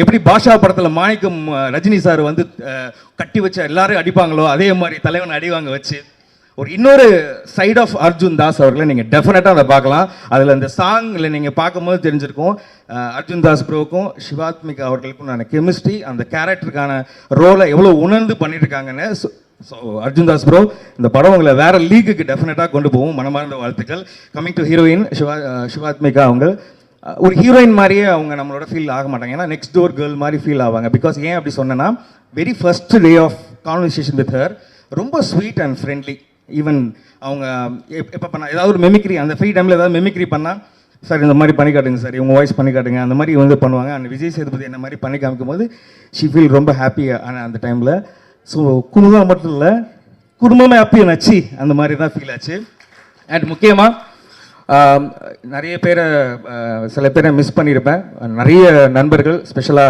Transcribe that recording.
எப்படி பாஷா படத்தில் மாணிக்கம் ரஜினி சார் வந்து கட்டி வச்ச எல்லாரும் அடிப்பாங்களோ அதே மாதிரி தலைவனை அடிவாங்க வச்சு ஒரு இன்னொரு சைட் ஆஃப் அர்ஜுன் தாஸ் அவர்களை நீங்கள் டெஃபினட்டாக அதை பார்க்கலாம். அதில் அந்த சாங்கில் நீங்கள் பார்க்கும்போது தெரிஞ்சிருக்கும் அர்ஜுன் தாஸ் ப்ரோவுக்கும் சிவாத்மிகா அவர்களுக்கும் நான் கெமிஸ்ட்ரி அந்த கேரக்டருக்கான ரோலை எவ்வளோ உணர்ந்து பண்ணிட்டு இருக்காங்கன்னு. ஸோ அர்ஜுன் தாஸ் ப்ரோ, இந்த படம் உங்களை வேற லீக்குக்கு டெஃபினட்டாக கொண்டு போவோம். மனமார்ந்த வாழ்த்துக்கள். கம்மிங் டு ஹீரோயின் சிவாத்மிகா, அவங்க ஒரு ஹீரோயின் மாதிரியே அவங்க நம்மளோட ஃபீல் ஆக மாட்டாங்க. ஏன்னா நெக்ஸ்ட் டோர் கேர்ள் மாதிரி ஃபீல் ஆவாங்க. பிகாஸ் ஏன் அப்படி சொன்னேன்னா, very first day of conversation with her ரொம்ப ஸ்வீட் அண்ட் ஃப்ரெண்ட்லி. ஈவன் அவங்க எப்போ பண்ணால் ஏதாவது ஒரு மெமிக்ரி, அந்த ஃப்ரீ டைமில் ஏதாவது மெமிக்ரி பண்ணால், சார் இந்த மாதிரி பண்ணி காட்டுங்க சார், இவங்க வாய்ஸ் பண்ணி காட்டுங்க, அந்த மாதிரி வந்து பண்ணுவாங்க. அந்த விஜய் சேதுபதி என்ன மாதிரி பண்ணி காமிக்கும் போது ஷி ஃபீல் ரொம்ப ஹாப்பி அந்த டைமில். ஸோ குடும்பம் மட்டும் இல்லை, குடும்பமே ஹாப்பி நச்சு அந்த மாதிரி தான் ஃபீல் ஆச்சு. அண்ட் முக்கியமாக நிறைய பேரை சில பேரை மிஸ் பண்ணியிருப்பேன். நிறைய நண்பர்கள் ஸ்பெஷலாக